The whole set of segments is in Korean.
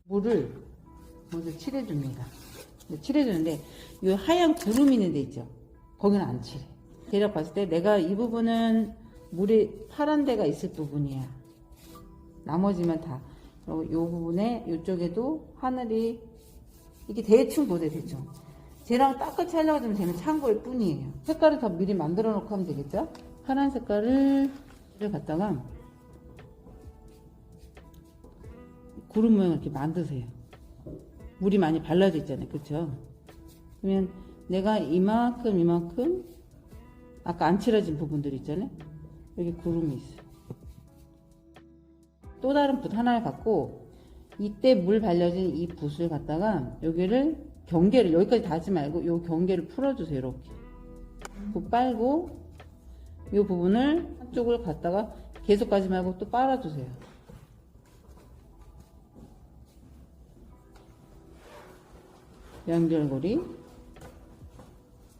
물을 먼저 칠해줍니다. 칠해주는데 이 하얀 구름 있는 데 있죠. 거기는 안 칠해. 대략 봤을 때 내가 이 부분은 물이 파란 데가 있을 부분이야. 나머지만 다. 그리고 이 부분에 이쪽에도 하늘이 이게 대충 보대 대충. 쟤랑 똑같이 하려고 하면 쟤는 참고일 뿐이에요. 색깔을 더 미리 만들어 놓고 하면 되겠죠. 파란 색깔을 갖다가 구름 모양을 이렇게 만드세요. 물이 많이 발라져 있잖아요. 그쵸? 그러면 내가 이만큼 아까 안 칠해진 부분들 있잖아요. 여기 구름이 있어요. 또 다른 붓 하나를 갖고 이때 물 발려진 이 붓을 갖다가 여기를 경계를 여기까지 닿지 말고 이 경계를 풀어주세요. 이렇게 붓 빨고 이 부분을 한쪽을 갖다가 계속 가지 말고 또 빨아주세요. 연결고리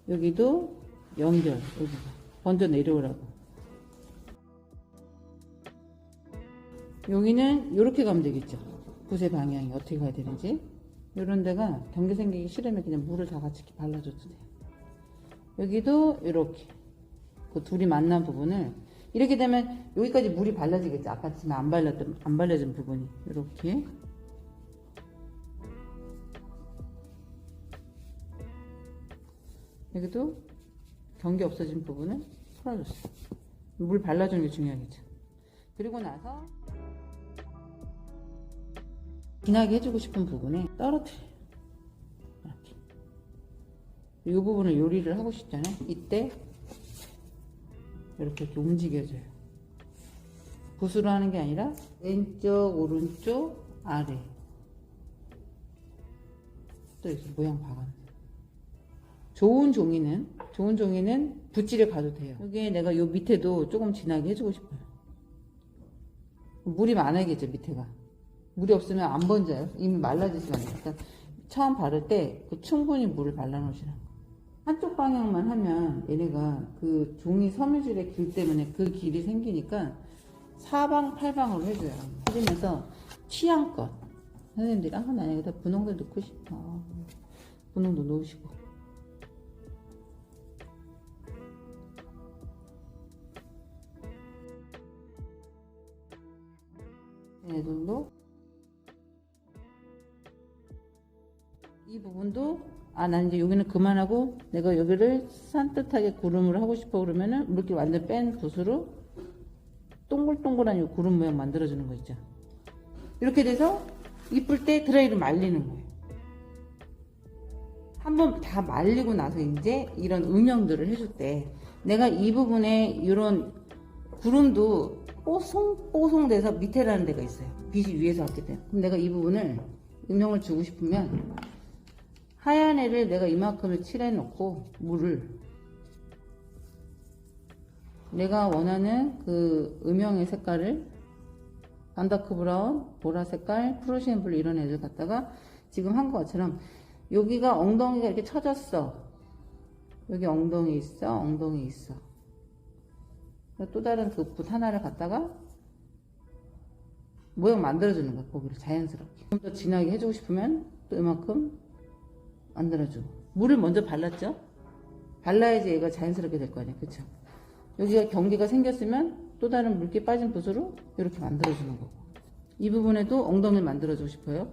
여기도 연결 여기가 먼저 내려오라고. 여기는 이렇게 가면 되겠죠. 붓의 방향이 어떻게 가야 되는지. 이런 데가 경계 생기기 싫으면 그냥 물을 다 같이 이렇게 발라줘도 돼요. 여기도 이렇게 그 둘이 만난 부분을 이렇게 되면 여기까지 물이 발라지겠죠. 아까 지금 안 발라진 부분이 이렇게 여기도 경계 없어진 부분을 풀어줬어요. 물 발라주는 게 중요하겠죠. 그리고 나서 진하게 해주고 싶은 부분에 떨어뜨려요. 이렇게. 이 부분을 요리를 하고 싶잖아요. 이때 이렇게 움직여줘요. 붓으로 하는 게 아니라 왼쪽, 오른쪽, 아래 또 이렇게 모양 박아놔요. 좋은 종이는 붓질에 가도 돼요. 여기에 내가 요 밑에도 조금 진하게 해주고 싶어요. 물이 많아야겠죠. 밑에가 물이 없으면 안 번져요. 이미 말라지지만 그러니까 처음 바를 때 그 충분히 물을 발라 놓으시라는 거. 한쪽 방향만 하면 얘네가 그 종이 섬유질의 길 때문에 그 길이 생기니까 사방 팔방으로 해줘요. 해주면서 취향껏 선생님들이 나 여기다 분홍도 넣고 싶어. 분홍도 넣으시고 얘들도 이 부분도 난 이제 여기는 그만하고 내가 여기를 산뜻하게 구름을 하고 싶어 그러면은 물기 완전 뺀 붓으로 동글동글한 이 구름 모양 만들어주는 거 있죠. 이렇게 돼서 이쁠 때 드라이를 말리는 거예요. 한번 다 말리고 나서 이제 이런 음영들을 해줄 때 내가 이 부분에 이런 구름도 뽀송뽀송 돼서 밑에라는 데가 있어요. 빛이 위에서 왔기 때문에. 그럼 내가 이 부분을 음영을 주고 싶으면 하얀 애를 내가 이만큼을 칠해 놓고 물을 내가 원하는 그 음영의 색깔을 반다크 브라운, 보라 색깔, 프로시엔 블루 이런 애들 갖다가 지금 한 것처럼 여기가 엉덩이가 이렇게 쳐졌어. 여기 엉덩이 있어, 엉덩이 있어. 또 다른 그 붓 하나를 갖다가 모양 만들어주는 거야. 거기를 자연스럽게. 좀 더 진하게 해주고 싶으면 또 이만큼 만들어주고. 물을 먼저 발랐죠? 발라야지 얘가 자연스럽게 될 거 아니야. 그쵸? 여기가 경계가 생겼으면 또 다른 물기 빠진 붓으로 이렇게 만들어주는 거고. 이 부분에도 엉덩이를 만들어주고 싶어요.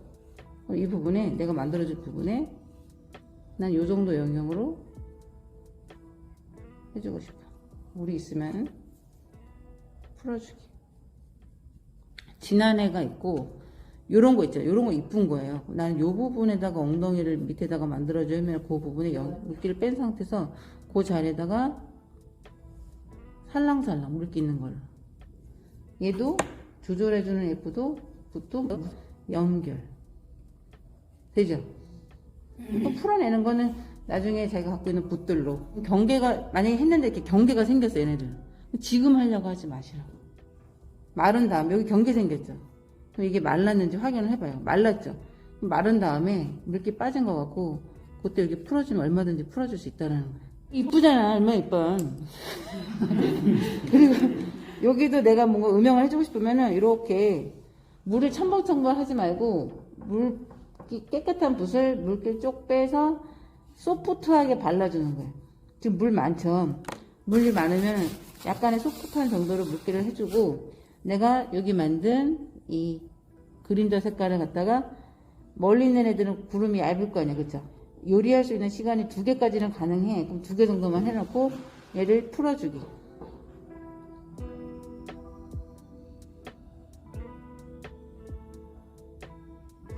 이 부분에 내가 만들어줄 부분에 난 요 정도 영역으로 해주고 싶어. 물이 있으면 풀어주기. 진한 애가 있고 요런 거 있죠. 요런 거 이쁜 거예요. 나는 요 부분에다가 엉덩이를 밑에다가 만들어주면 그 부분에 물기를 뺀 상태에서 그 자리에다가 살랑살랑 물기 있는 걸로. 얘도 조절해주는 F도 붓도 연결. 되죠? 또 풀어내는 거는 나중에 자기가 갖고 있는 붓들로. 경계가, 만약에 했는데 이렇게 경계가 생겼어, 얘네들. 지금 하려고 하지 마시라고. 마른 다음에, 여기 경계 생겼죠? 그럼 이게 말랐는지 확인을 해봐요. 말랐죠? 마른 다음에 물기 빠진 것 같고, 그때 이렇게 풀어주면 얼마든지 풀어줄 수 있다는 거예요. 이쁘잖아, 얼마나 이뻐. 그리고 여기도 내가 뭔가 음영을 해주고 싶으면은 이렇게 물을 첨벙첨벙 하지 말고 물기 깨끗한 붓을 물기 쪽 빼서 소프트하게 발라주는 거예요. 지금 물 많죠. 물이 많으면 약간의 소프트한 정도로 물기를 해주고, 내가 여기 만든 이 그림자 색깔을 갖다가 멀리 있는 애들은 구름이 얇을 거 아니야, 그쵸? 요리할 수 있는 시간이 2개까지는 가능해. 그럼 2개 정도만 해놓고 얘를 풀어주기.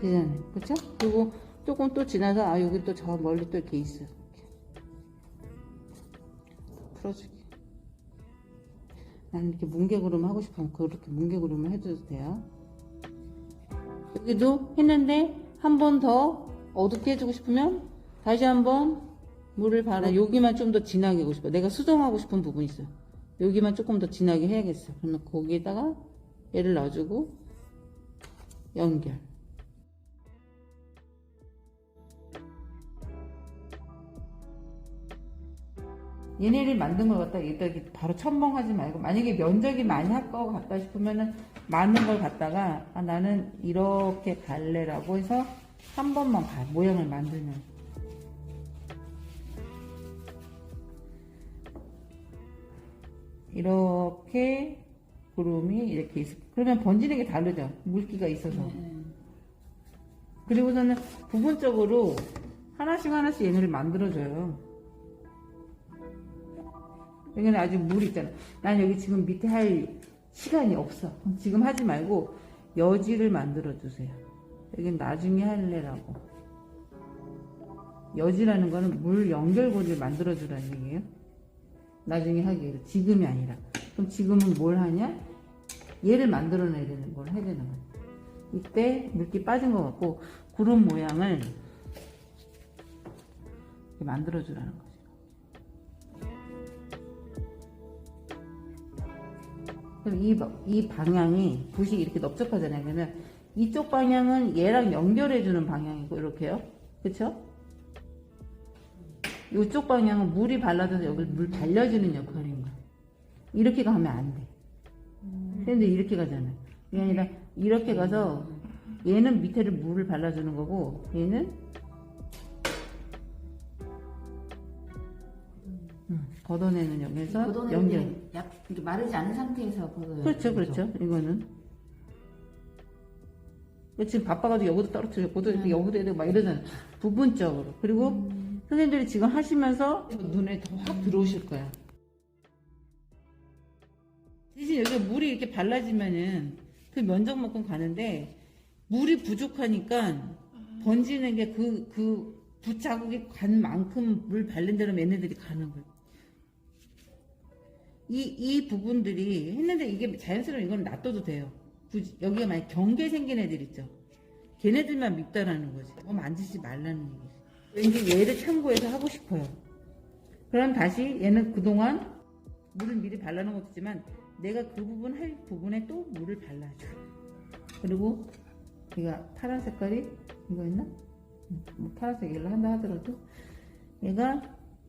되잖아요, 그쵸? 그리고 조금 또 지나서 아 여기 또 저 멀리 또 이렇게 있어. 이렇게 풀어주기. 나는 이렇게 뭉게구름 하고 싶으면 그렇게 뭉게구름을 해줘도 돼요. 여기도 했는데 한 번 더 어둡게 해주고 싶으면 다시 한번 물을 발라. 여기만 좀 더 진하게 하고 싶어. 내가 수정하고 싶은 부분이 있어. 여기만 조금 더 진하게 해야겠어. 그러면 거기에다가 얘를 놔주고 연결. 얘네를 만든 걸 갖다가 여기다 이렇게 바로 첨벙하지 말고, 만약에 면적이 많이 할 것 같다 싶으면은 많은 걸 갖다가 아, 나는 이렇게 갈래라고 해서 한 번만 모양을 만들면 이렇게 구름이 이렇게 있어. 그러면 번지는 게 다르죠. 물기가 있어서. 그리고서는 부분적으로 하나씩 하나씩 얘네를 만들어줘요. 여기는 아직 물이 있잖아. 난 여기 지금 밑에 할 시간이 없어. 지금 하지 말고 여지를 만들어 주세요. 여긴 나중에 할래라고. 여지라는 거는 물 연결고리를 만들어 주라는 얘기예요. 나중에 하기로. 지금이 아니라. 그럼 지금은 뭘 하냐? 얘를 만들어내야 되는 걸 해야 되는 거예요. 이때 물기 빠진 것 같고 구름 모양을 이렇게 만들어 주라는 거죠. 그럼 이 방향이 붓이 이렇게 넓적하잖아요. 그러면 이쪽 방향은 얘랑 연결해주는 방향이고, 이렇게요. 그쵸? 이쪽 방향은 물이 발라져서 여기 물 발려주는 역할인 거야. 이렇게 가면 안 돼. 근데 이렇게 가잖아요. 그게 아니라 이렇게 가서 얘는 밑에를 물을 발라주는 거고, 얘는 걷어내는 역에서 연결. 이게 마르지 않은 상태에서 걷어요. 그렇죠, 그렇죠. 이거는. 지금 바빠가지고 여기도 떨어뜨려, 여기도 해야 되고 막 이러잖아. 부분적으로. 그리고 선생님들이 지금 하시면서 눈에 더 확 들어오실 거야. 대신 여기 물이 이렇게 발라지면은 그 면적만큼 가는데 물이 부족하니까 번지는 게 그 붓자국이 간 만큼 물 바른 대로 얘네들이 가는 거예요. 이 부분들이 했는데 이게 자연스러운 이건 놔둬도 돼요. 굳이 여기가 만약 경계 생긴 애들 있죠. 걔네들만 밉다라는 거지. 만지지 말라는 얘기지. 왠지 얘를 참고해서 하고 싶어요. 그럼 다시 얘는 그동안 물을 미리 발라놓은 것도 있지만 내가 그 부분 할 부분에 또 물을 발라줘. 그리고 얘가 파란 색깔이 이거 있나? 뭐 파란색이라 한다 하더라도 얘가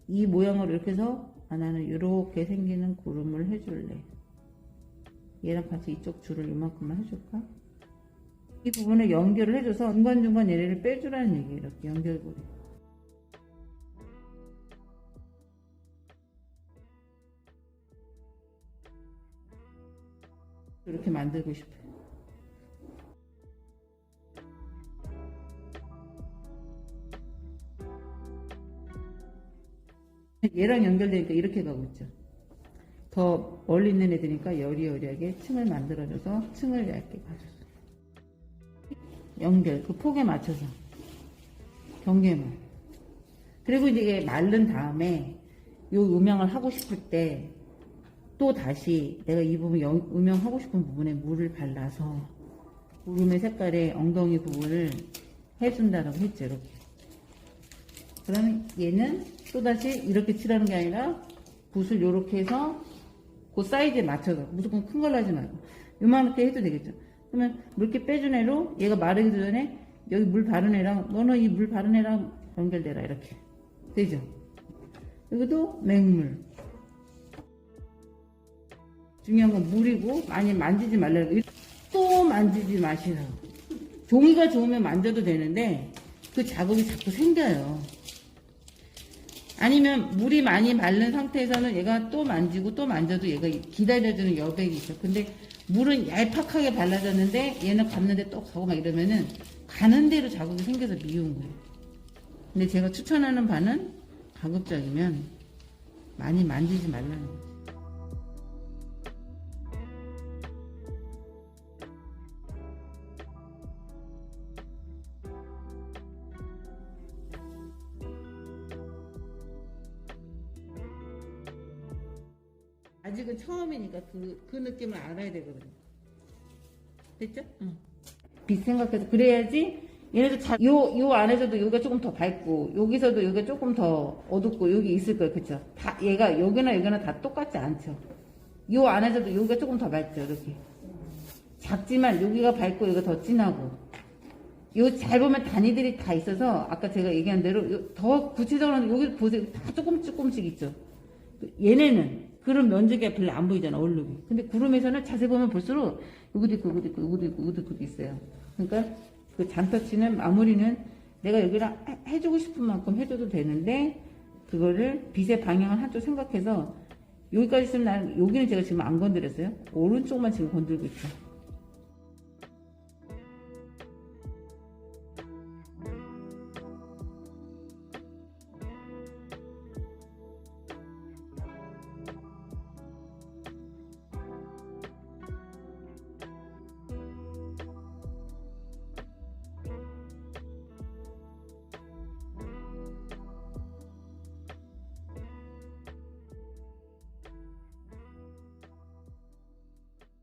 이 모양으로 이렇게 해서 아, 나는 이렇게 생기는 구름을 해줄래. 얘랑 같이 이쪽 줄을 이만큼만 해줄까? 이 부분을 연결을 해줘서 중간중간 얘를 빼주라는 얘기예요. 이렇게 연결고리. 이렇게 만들고 싶어요. 얘랑 연결되니까 이렇게 가고 있죠. 더 멀리 있는 애들이니까 여리여리하게 층을 만들어줘서 층을 얇게 가줘서 연결, 그 폭에 맞춰서 경계만. 그리고 이제 이게 마른 다음에 요 음영을 하고 싶을 때 또 다시 내가 이 부분 음영하고 싶은 부분에 물을 발라서 구름의 색깔의 엉덩이 부분을 해준다라고 했죠. 이렇게. 그러면 얘는 또다시 이렇게 칠하는 게 아니라 붓을 이렇게 해서 그 사이즈에 맞춰서 무조건 큰 걸로 하지 말고 요만하게 해도 되겠죠. 그러면 물기 빼준 애로 얘가 마르기 전에 여기 물 바른 애랑 너는 이 물 바른 애랑 연결되라 이렇게 되죠. 여기도 맹물. 중요한 건 물이고 많이 만지지 말라고. 또 만지지 마시라고. 종이가 좋으면 만져도 되는데 그 자국이 자꾸 생겨요. 아니면 물이 많이 마른 상태에서는 얘가 또 만지고 또 만져도 얘가 기다려주는 여백이 있어. 근데 물은 얄팍하게 발라졌는데 얘는 갔는데 또 가고 막 이러면은 가는 대로 자국이 생겨서 미운 거예요. 근데 제가 추천하는 바는 가급적이면 많이 만지지 말라는 거예요. 아직은 처음이니까 그 느낌을 알아야 되거든요. 됐죠? 응. 빛 생각해서 그래야지 얘네도 요 안에서도 여기가 조금 더 밝고 여기서도 여기가 조금 더 어둡고 여기 있을 거예요. 그쵸? 다 얘가 여기나 다 똑같지 않죠. 요 안에서도 여기가 조금 더 밝죠. 이렇게 작지만 여기가 밝고 여기가 더 진하고 요 잘 보면 단위들이 다 있어서 아까 제가 얘기한 대로 더 구체적으로는 여기 보세요. 다 조금씩 있죠. 얘네는 그런 면적이 별로 안 보이잖아, 얼룩이. 근데 구름에서는 자세히 보면 볼수록 여기도 있고, 여기도 있고 있어요. 그러니까 그 잔터치는 마무리는 내가 여기랑 해주고 싶은 만큼 해줘도 되는데, 그거를 빛의 방향을 한쪽 생각해서, 여기까지 있으면 나는, 여기는 제가 지금 안 건드렸어요. 오른쪽만 지금 건들고 있죠.